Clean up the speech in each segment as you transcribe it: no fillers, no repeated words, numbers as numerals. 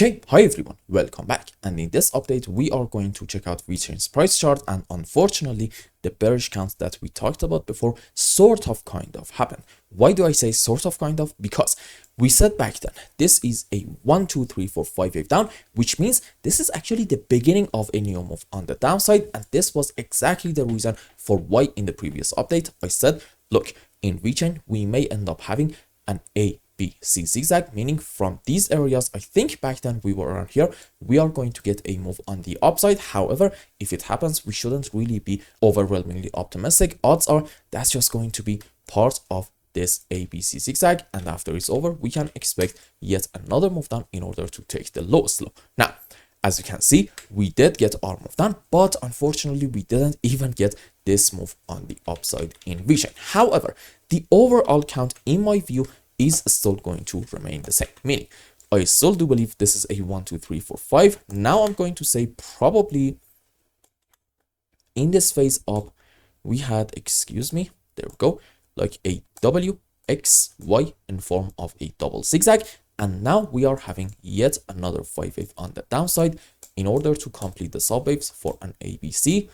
Okay, hi everyone, welcome back, and in this update we are going to check out VECHAIN's price chart, and unfortunately the bearish count that we talked about before kind of happened. Why do I say kind of? Because we said back then this is a 1 2 3 4 5 wave down, which means this is actually the beginning of a new move on the downside, and this was exactly the reason for why in the previous update I said, look, in VECHAIN we may end up having an ABC zigzag, meaning from these areas, I think back then we were around here, we are going to get a move on the upside. However, if it happens, we shouldn't really be overwhelmingly optimistic. Odds are that's just going to be part of this ABC zigzag, and after it's over we can expect yet another move down in order to take the lowest low. Now, as you can see, we did get our move down, but unfortunately we didn't even get this move on the upside in VECHAIN. However, the overall count in my view is still going to remain the same, meaning I still do believe this is a 1 2 3 4 5. Now I'm going to say probably in this phase up we had, excuse me, there we go, like a WXY in form of a double zigzag, and now we are having yet another 5 wave on the downside in order to complete the sub waves for an ABC,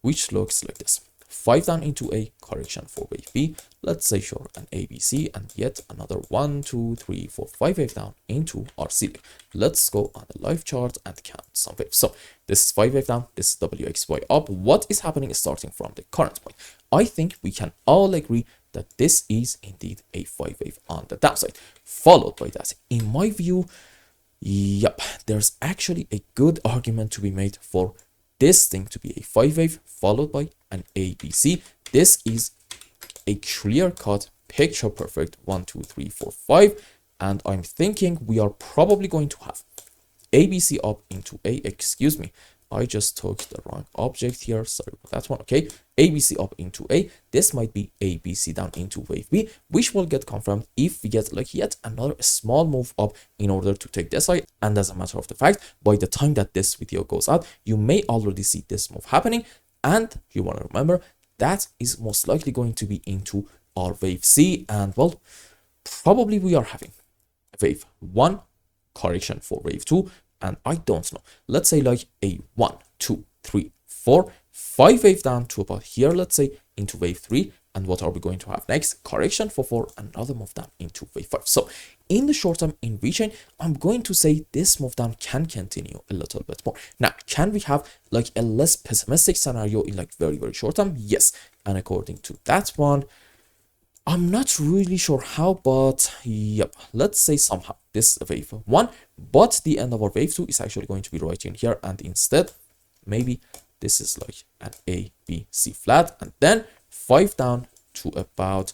which looks like this: 5 down into a correction for wave B, let's say sure an ABC, and yet another 1 2 3 4 5 wave down into our ceiling. Let's go on the live chart and count some waves. So this is 5 wave down, this is WXY up. What is happening is starting from the current point. I think we can all agree that this is indeed a 5 wave on the downside, followed by that, in my view, yep, there's actually a good argument to be made for this thing to be a 5 wave followed by an ABC. This is a clear-cut, picture perfect 1 2 3 4 5, and I'm thinking we are probably going to have ABC up into a, excuse me, I just took the wrong object here, sorry about that one. Okay, ABC up into A, this might be ABC down into wave B, which will get confirmed if we get like yet another small move up in order to take this side. And as a matter of the fact, by the time that this video goes out, you may already see this move happening, and you want to remember that is most likely going to be into our wave C, and well, probably we are having wave 1 correction for wave 2, and I don't know, let's say like a 1 2 3 4 5 wave down to about here, let's say into wave 3, and what are we going to have next? Correction for 4, another move down into wave 5. So in the short term in VECHAIN, I'm going to say this move down can continue a little bit more. Now, can we have like a less pessimistic scenario in like very short term? Yes, and according to that one, I'm not really sure how, but yep, let's say somehow this is wave 1, but the end of our wave 2 is actually going to be right in here, and instead maybe this is like an A, B, C flat, and then 5 down to about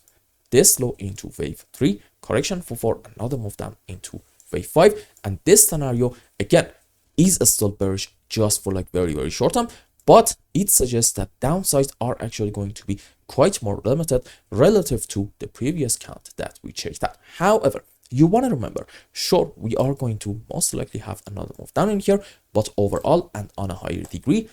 this low into wave 3, correction for 4, another move down into wave 5, and this scenario again is still bearish just for like very short term, but it suggests that downsides are actually going to be quite more limited relative to the previous count that we checked out. However, you want to remember, sure, we are going to most likely have another move down in here, but overall and on a higher degree,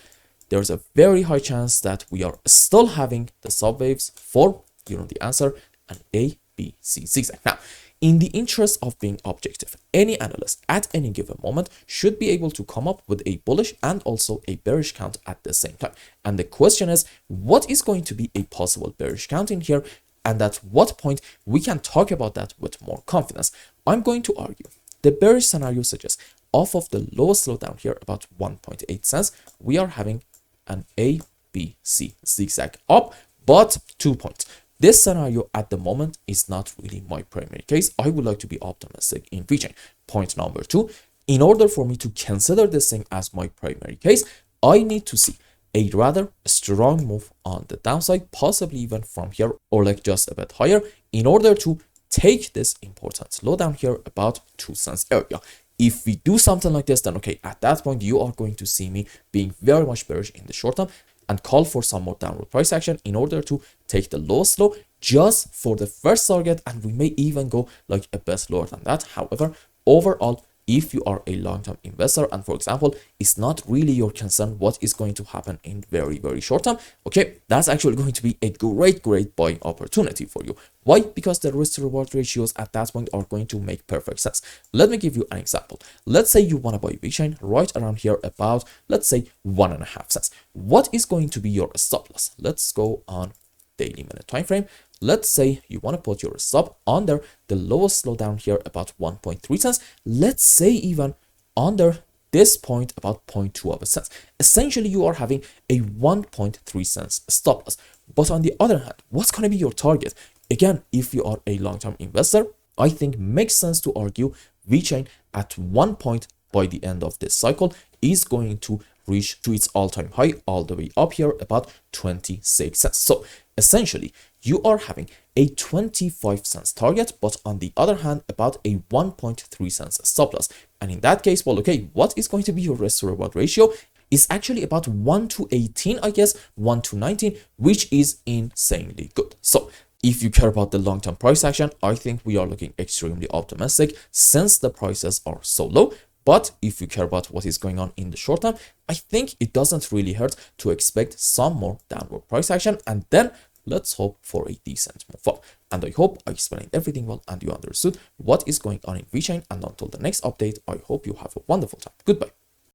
there's a very high chance that we are still having the subwaves for, you know the answer, an A, B, C zigzag. Now, in the interest of being objective, any analyst at any given moment should be able to come up with a bullish and also a bearish count at the same time. And the question is, what is going to be a possible bearish count in here, and at what point we can talk about that with more confidence? I'm going to argue the bearish scenario suggests off of the lowest low down here, about 1.8 cents, we are having an A, B, C zigzag up, but 2 points. This scenario at the moment is not really my primary case. I would like to be optimistic in VECHAIN. Point number 2, in order for me to consider this thing as my primary case, I need to see a rather strong move on the downside, possibly even from here or like just a bit higher, in order to take this important low down here about 2 cents area. If we do something like this, then okay, at that point you are going to see me being very much bearish in the short term and call for some more downward price action in order to take the lowest low just for the first target, and we may even go like a bit lower than that. However, overall, if you are a long-term investor and for example it's not really your concern what is going to happen in very short term, okay, that's actually going to be a great buying opportunity for you. Why? Because the risk to reward ratios at that point are going to make perfect sense. Let me give you an example. Let's say you want to buy VeChain right around here about, let's say, 1.5 cents. What is going to be your stop loss? Let's go on daily minute time frame. Let's say you want to put your stop under the lowest slowdown here about 1.3 cents. Let's say even under this point about 0.2 of a cent. Essentially, you are having a 1.3 cents stop loss. But on the other hand, what's going to be your target? Again, if you are a long-term investor, I think makes sense to argue VeChain at one point by the end of this cycle is going to reach to its all-time high all the way up here about 26 cents. So essentially, you are having a 25 cents target, but on the other hand, about a 1.3 cents stop loss. And in that case, well, okay, what is going to be your risk to reward ratio? Is actually about 1 to 18, I guess, 1 to 19, which is insanely good. So if you care about the long-term price action, I think we are looking extremely optimistic since the prices are so low. But if you care about what is going on in the short term, I think it doesn't really hurt to expect some more downward price action, and then let's hope for a decent move up. And I hope I explained everything well and you understood what is going on in VeChain. And until the next update, I hope you have a wonderful time. Goodbye.